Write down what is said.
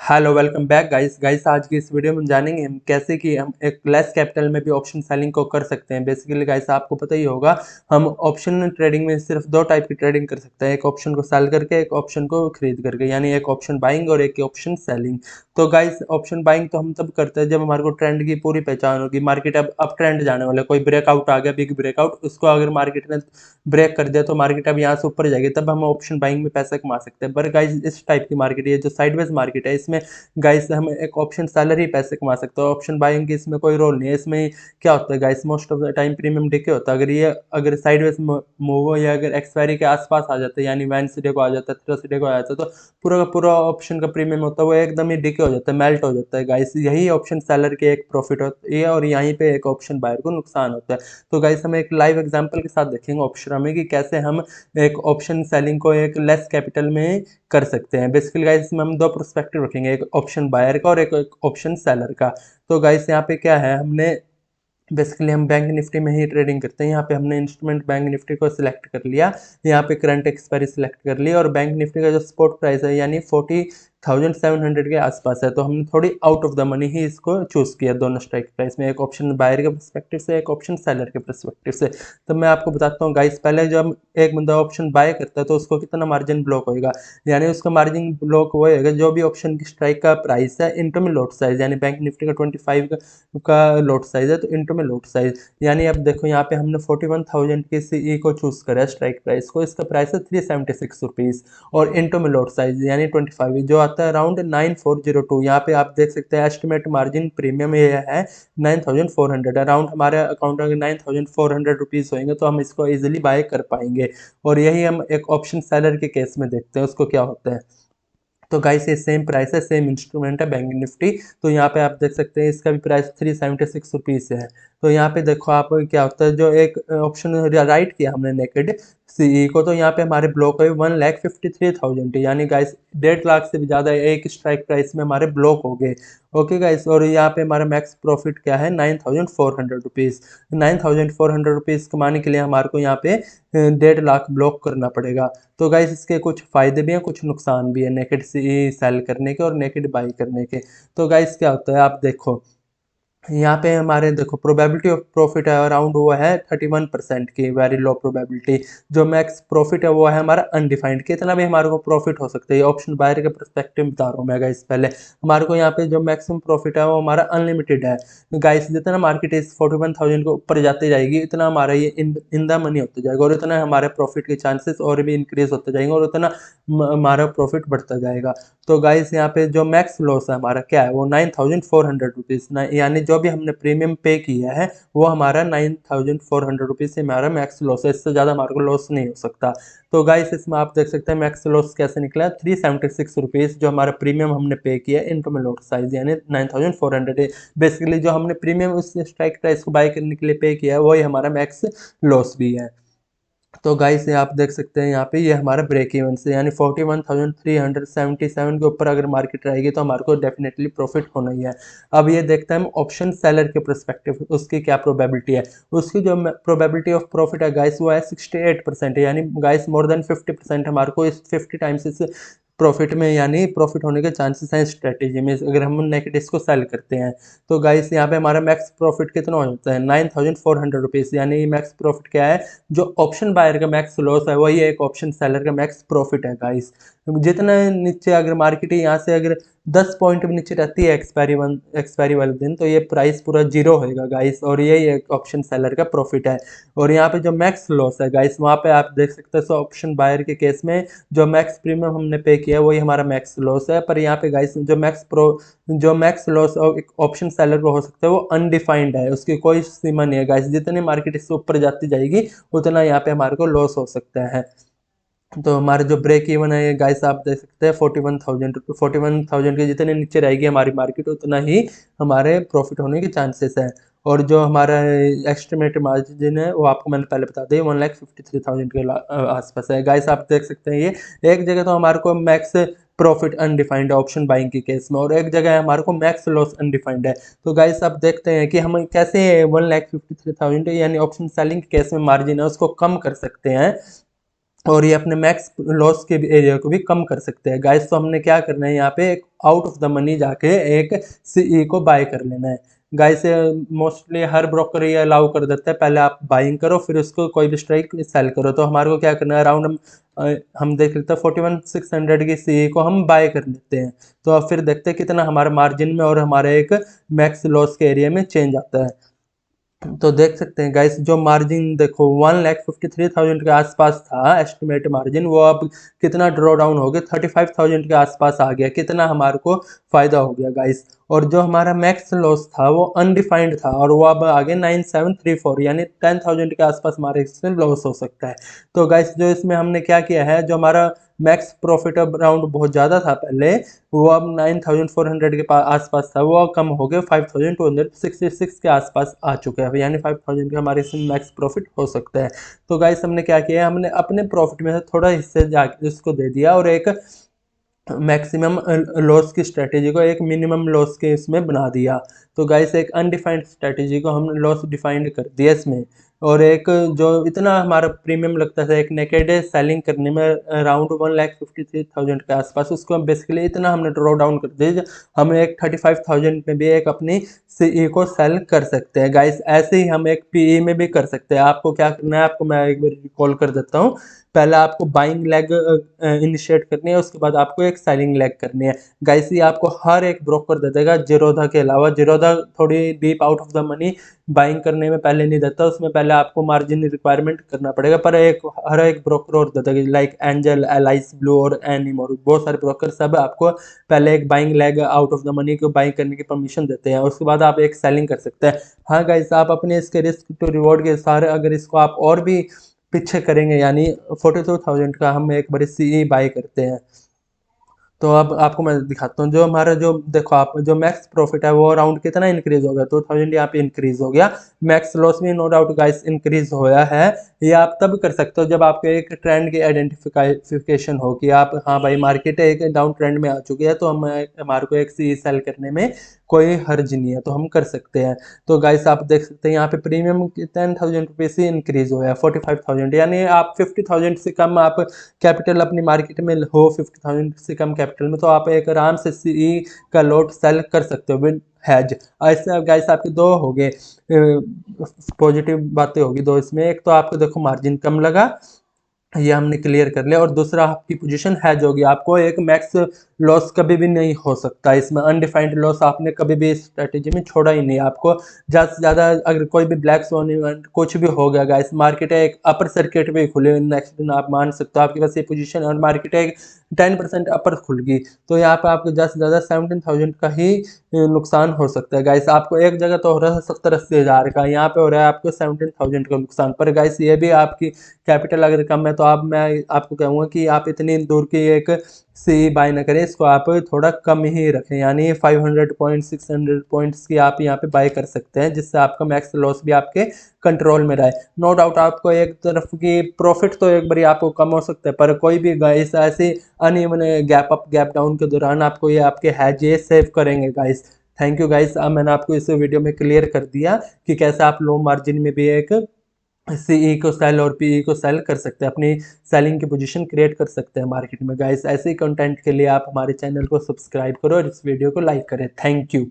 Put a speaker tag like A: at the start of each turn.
A: Hello welcome back guys आज की इस वीडियो में जानेंगे हम कैसे कि हम एक लेस कैपिटल में भी ऑप्शन सेलिंग को कर सकते हैं। बेसिकली गाइस आपको पता ही होगा, हम ऑप्शन ट्रेडिंग में सिर्फ दो टाइप की ट्रेडिंग कर सकते हैं, एक ऑप्शन को सेल करके एक ऑप्शन को खरीद करके, यानी एक ऑप्शन बाइंग और एक ऑप्शन सेलिंग। तो गाइस ऑप्शन बाइंग तो हम तब करते हैं जब हमारे को ट्रेंड की पूरी पहचान होगी, मार्केट अब ट्रेंड जाने वाला है, कोई ब्रेकआउट आ गया, बिग ब्रेकआउट, उसको अगर मार्केट ने ब्रेक कर दिया तो मार्केट अब यहाँ से ऊपर जाएगी, तब हम ऑप्शन बाइंग में पैसा कमा सकते हैं। पर गाइस इस टाइप की मार्केट, ये जो साइडवेज मार्केट है, इसमें गाइस हम एक ऑप्शन सेलर ही पैसे कमा सकते हो, ऑप्शन बाइंग की इसमें कोई रोल नहीं है। इसमें क्या होता है guys, most of the time premium decay होता है। अगर साइडवेज मूव हो या अगर एक्सपायरी के आसपास आ जाता है, यानी वेडनेसडे को आ जाता है, थर्सडे को आ जाता है, तो पूरा का पूरा ऑप्शन का प्रीमियम होता है वो एकदम ही डिके हो जाता है, मेल्ट हो जाता है गाइस। यही ऑप्शन सेलर के एक प्रॉफिट होता है और यहीं पे एक ऑप्शन बायर को नुकसान होता है। तो गाइस हम एक लाइव एग्जांपल के साथ देखेंगे ऑप्शन में कि कैसे हम एक ऑप्शन सेलिंग को एक लेस कैपिटल में कर सकते हैं। बेसिकली गाइस इसमें हम दो पर्सपेक्टिव रखेंगे, एक ऑप्शन बायर का और एक ऑप्शन सेलर का। तो गाइस यहाँ पे क्या है, हमने बेसिकली हम बैंक निफ्टी में ही ट्रेडिंग करते हैं। यहाँ पे हमने इंस्ट्रूमेंट बैंक निफ्टी को सिलेक्ट कर लिया, यहाँ पे करंट एक्सपायरी सिलेक्ट कर ली और बैंक निफ्टी का जो स्पॉट प्राइस है यानी 40,700 के आसपास है, तो हमने थोड़ी आउट ऑफ द मनी ही इसको चूज किया दोनों स्ट्राइक प्राइस में, एक ऑप्शन बायर के परस्पेक्टिव से एक ऑप्शन सेलर के परस्पेक्टिव से। तो मैं आपको बताता हूँ गाइस, पहले जब एक बंदा ऑप्शन बाय करता है तो उसको कितना मार्जिन ब्लॉक होएगा, यानी उसका मार्जिन ब्लॉक वो होगा जो भी ऑप्शन की स्ट्राइक का प्राइस है इंटू में लॉट साइज, यानी बैंक निफ्टी का 25 का लॉट साइज है तो इंटू में लॉट साइज, यानी अब देखो यहाँ पे हमने 41,000 के सीई को चूज करा स्ट्राइक प्राइस को, इसका प्राइस है 376 रुपीज़ और इंटू में लॉट साइज यानी 25 जो आता है अराउंड 9402। यहाँ पे आप देख सकते हैं एस्टिमेट मार्जिन प्रीमियम ये है 9400, अराउंड हमारे अकाउंट में 9400 रुपीज़ होंगे तो हम इसको इजिली बाय कर पाएंगे। और यही हम एक ऑप्शन सेलर के केस में देखते हैं उसको क्या होता है। तो गाइस ये सेम प्राइस है, सेम इंस्ट्रूमेंट है बैंक निफ्टी। तो यहाँ पे आप देख सकते हैं इसका भी प्राइस 376 रुपीज़ है। तो यहाँ पे देखो आप क्या होता है, जो एक ऑप्शन राइट किया हमने नेकेड सीई को, तो यहाँ पे हमारे ब्लॉक है 1,53,000, यानी गाइस 1.5 लाख से भी ज़्यादा एक स्ट्राइक प्राइस में हमारे ब्लॉक हो गए। ओके गाइस, और यहाँ पे हमारा मैक्स प्रॉफिट क्या है 9,400 रुपीज़। 9,400 रुपीज़ कमाने के लिए हमारे को यहाँ पे 1.5 लाख ब्लॉक करना पड़ेगा। तो गाइस इसके कुछ फ़ायदे भी हैं कुछ नुकसान भी है नेकेड से सेल करने के और नेकेड बाई करने के। तो गाइस क्या होता है आप देखो, यहाँ पे हमारे देखो प्रोबेबिलिटी ऑफ प्रॉफिट है अराउंड वो है 31% की, वेरी लो प्रोबेबिलिटी। जो मैक्स प्रॉफिट है वो है हमारा अनडिफाइंड, कितना भी हमारे को प्रॉफिट हो सकता है। ये ऑप्शन बायर के परस्पेक्टिव बता रहा हूँ मैं गाइस। पहले हमारे को यहाँ पे जो मैक्सिमम प्रॉफिट है वो हमारा अनलिमिटेड है गाइस, जितना मार्केट इस 41,000 को ऊपर जाते जाएगी इतना हमारा ये इन द मनी होता जाएगा और इतना हमारे प्रॉफिट के चांसेस और भी इंक्रीज होते जाएंगे और उतना हमारा प्रॉफिट बढ़ता जाएगा। तो गाइस यहाँ पे जो मैक्स लॉस है हमारा क्या है वो 9,400 रुपीज़, यानी जो भी हमने प्रीमियम पे किया है वो हमारा 9,400 रुपीज़ से हमारा मैक्स लॉस है, इससे ज़्यादा हमारे को लॉस नहीं हो सकता। तो गाइस इसमें आप देख सकते हैं मैक्स लॉस कैसे निकला है 376 रुपीज़, जो हमारा प्रीमियम हमने पे किया है इनटू में लॉट साइज यानी 9,400। बेसिकली जो हमने प्रीमियम उस स्ट्राइक प्राइस को बाय करने के लिए पे किया है वही हमारा मैक्स लॉस भी है। तो गाइस ये आप देख सकते हैं यहाँ पे ये हमारा ब्रेक इवन से, यानी 41,377 के ऊपर अगर मार्केट रहेगी तो हमारे को डेफिनेटली प्रॉफिट होना ही है। अब ये देखते हैं हम ऑप्शन सेलर के परस्पेक्टिव उसकी क्या प्रोबेबिलिटी है। उसकी जो प्रोबेबिलिटी ऑफ प्रॉफिट है गाइस वो है 68%, यानी गाइस मोर देन 50% हमारे को इस 50 टाइम्स इस प्रॉफिट में, यानी प्रॉफिट होने के चांसेस हैं स्ट्रेटेजी में अगर हम नेकेड इसको सेल करते हैं। तो गाइस यहाँ पे हमारा मैक्स प्रॉफिट कितना हो जाता है 9,400 रुपीज़, यानी मैक्स प्रॉफिट क्या है, जो ऑप्शन बायर का मैक्स लॉस है वही एक ऑप्शन सेलर का मैक्स प्रॉफिट है गाइस। जितना नीचे अगर मार्केट यहाँ से अगर 10 पॉइंट भी नीचे रहती है एक्सपायरी वाले दिन तो ये प्राइस पूरा जीरो होएगा गाइस, और यही एक ऑप्शन सेलर का प्रॉफिट है। और यहाँ पे जो मैक्स लॉस है गाइस वहाँ पे आप देख सकते हैं, सो ऑप्शन बायर के केस में जो मैक्स प्रीमियम हमने पे किया वही हमारा मैक्स लॉस है। पर यहाँ पे गाइस जो मैक्स लॉस एक ऑप्शन सेलर को हो सकता है वो अनडिफाइंड है, उसकी कोई सीमा नहीं है गाइस, जितनी मार्केट इससे ऊपर जाती जाएगी उतना यहाँ पे हमारे को लॉस हो सकता है। तो हमारे जो ब्रेक इवन है गाइस आप देख सकते हैं 41,000 के जितने नीचे रहेगी हमारी मार्केट उतना ही हमारे प्रॉफिट होने के चांसेस है। और जो हमारा एस्टिमेटेड मार्जिन है वो आपको मैंने पहले बता दिया 1,53,000 के आसपास है गाइस। आप देख सकते हैं ये एक जगह तो हमारे को मैक्स प्रॉफिट अनडिफाइंड है ऑप्शन बाइंग के केस में और एक जगह हमारे को मैक्स लॉस अनडिफाइंड है। तो गाइस आप देखते हैं कि हम कैसे 1,53,000 यानी ऑप्शन सेलिंग के केस में मार्जिन है उसको कम कर सकते हैं। और ये अपने मैक्स लॉस के एरिया को भी कम कर सकते हैं गाइस। तो हमने क्या करना है, यहाँ पे एक आउट ऑफ द मनी जाके एक सीई को बाय कर लेना है गाइस। मोस्टली हर ब्रोकर ये अलाउ कर देता है, पहले आप बाइंग करो फिर उसको कोई भी स्ट्राइक सेल करो। तो हमारे को क्या करना है, अराउंड हम देख लेते हैं 41,600 की सीई को हम बाय कर लेते हैं। तो अब फिर देखते हैं कितना हमारे मार्जिन में और हमारे एक मैक्स लॉस के एरिया में चेंज आता है। तो देख सकते हैं गाइस, जो मार्जिन देखो 1,53,000 के आसपास था एस्टिमेट मार्जिन, वो अब कितना ड्रॉ डाउन हो गया, 35,000 के आसपास आ गया। कितना हमारे को फायदा हो गया गाइस। और जो हमारा मैक्स लॉस था वो अनडिफाइंड था और वो अब आगे 9,734 यानी 10,000 के आसपास हमारे इससे लॉस हो सकता है। तो गाइस जो इसमें हमने क्या किया है, जो हमारा मैक्स प्रॉफिट अराउंड बहुत ज़्यादा था पहले, वो अब 9,400 के आसपास था, वो कम हो गया 5,266 के आसपास आ चुका है, यानी 5,000 का हमारे इसमें मैक्स प्रॉफिट हो सकता है। तो गाइस हमने क्या किया है, हमने अपने प्रॉफिट में से थोड़ा हिस्से जाके उसको दे दिया और एक मैक्सिमम लॉस की स्ट्रेटेजी को एक मिनिमम लॉस के इसमें बना दिया। तो गाइस एक अनडिफाइंड स्ट्रेटेजी को हम लॉस डिफाइंड कर दिया इसमें। और एक जो इतना हमारा प्रीमियम लगता था एक नेकेड सेलिंग करने में अराउंड 1,53,000 के आसपास, उसको हम बेसिकली इतना हमने ड्रॉ डाउन कर दिया, हम एक 35,000 में भी एक अपनी सीई को सेल कर सकते हैं गाइस। ऐसे ही हम एक पीई में भी कर सकते हैं। आपको क्या करना है, आपको मैं एक बार रिकॉल कर देता हूँ। पहले आपको बाइंग लेग इनिशिएट करनी है, उसके बाद आपको एक सेलिंग लेग करनी है गाइस। ये आपको हर एक ब्रोकर दे देगा जीरोधा के अलावा। जीरोधा थोड़ी deep out of the money buying करने में पहले नहीं देता, उसमें पहले आपको मार्जिन रिक्वायरमेंट करना पड़ेगा, पर हर एक ब्रोकर और देता है लाइक एंजल, एलाइस ब्लू और एनिम और बहुत सारे ब्रोकर सब आपको पहले एक buying leg out of the money को बाइंग करने की परमिशन देते हैं, उसके बाद आप एक सेलिंग कर सकते हैं। हाँ गाइस, आप अपने इसके रिस्क टू रिवॉर्ड के सारे अगर इसको आप और भी पीछे करेंगे, यानी 42,000 का हम एक बार सीई बाय करते हैं। तो अब आपको मैं दिखाता हूँ, जो हमारा जो देखो आप जो मैक्स प्रॉफिट है वो अराउंड कितना इंक्रीज हो गया, 2,000 यहाँ पे इंक्रीज हो गया। मैक्स लॉस भी नो डाउट गाइस इंक्रीज होया है। ये आप तब कर सकते हो जब आपको एक ट्रेंड की आइडेंटिफिकेशन हो कि आप हाँ भाई मार्केट एक डाउन ट्रेंड में आ चुकी है, तो हम हमारे को एक सी सेल करने में कोई हर्ज नहीं है, तो हम कर सकते हैं। तो गाइस आप देख सकते हैं यहाँ पे प्रीमियम 10,000 रुपये से इंक्रीज हुआ है 45,000, यानी आप 50,000 से कम आप कैपिटल अपनी मार्केट में हो, 50,000 से कम कैपिटल में, तो आप एक आराम से सीई का लॉट सेल कर सकते हो विद हैज। ऐसे गाइस आपके दो हो गए पॉजिटिव बातें होगी दो इसमें। एक तो आपको देखो मार्जिन कम लगा, ये हमने क्लियर कर लिया, और दूसरा आपकी पोजीशन हैज होगी, आपको एक मैक्स लॉस कभी भी नहीं हो सकता इसमें। अनडिफाइंड लॉस आपने कभी भी इस स्ट्रेटेजी में छोड़ा ही नहीं। आपको ज़्यादा से ज़्यादा अगर कोई भी ब्लैक स्वान इवेंट कुछ भी हो गया गाइस, मार्केट है एक अपर सर्किट पे खुले नेक्स्ट दिन, आप मान सकते हो आपके पास ये पोजीशन है और मार्केट है 10% अपर खुल गई, तो यहाँ पे आपको ज़्यादा से ज़्यादा 17,000 का ही नुकसान हो सकता है गाइस। आपको एक जगह तो हो रहा है 70-80 हज़ार का, यहाँ पे हो रहा है आपको 17,000 का नुकसान। पर गाइस ये भी आपकी कैपिटल अगर कम है तो आप मैं आपको कहूँगा कि आप इतनी दूर की एक सी बाय ना करें, इसको आप थोड़ा कम ही रखें, यानी 500 पॉइंट 600 पॉइंट्स की आप यहाँ पे बाय कर सकते हैं, जिससे आपका मैक्स लॉस भी आपके कंट्रोल में रहे। नो डाउट आपको एक तरफ की प्रॉफिट तो एक बारी आपको कम हो सकता है, पर कोई भी गाइस ऐसे uneven gap up gap down के दौरान आपको ये आपके हैज ये सेव करेंगे गाइस। थैंक यू गाइस, मैंने आपको इस वीडियो में क्लियर कर दिया कि कैसे आप लो मार्जिन में भी एक सीई को सेल और पीई को सेल कर सकते हैं, अपनी सेलिंग की पोजीशन क्रिएट कर सकते हैं मार्केट में गाइस। ऐसे ही कंटेंट के लिए आप हमारे चैनल को सब्सक्राइब करो और इस वीडियो को लाइक करें। Thank you.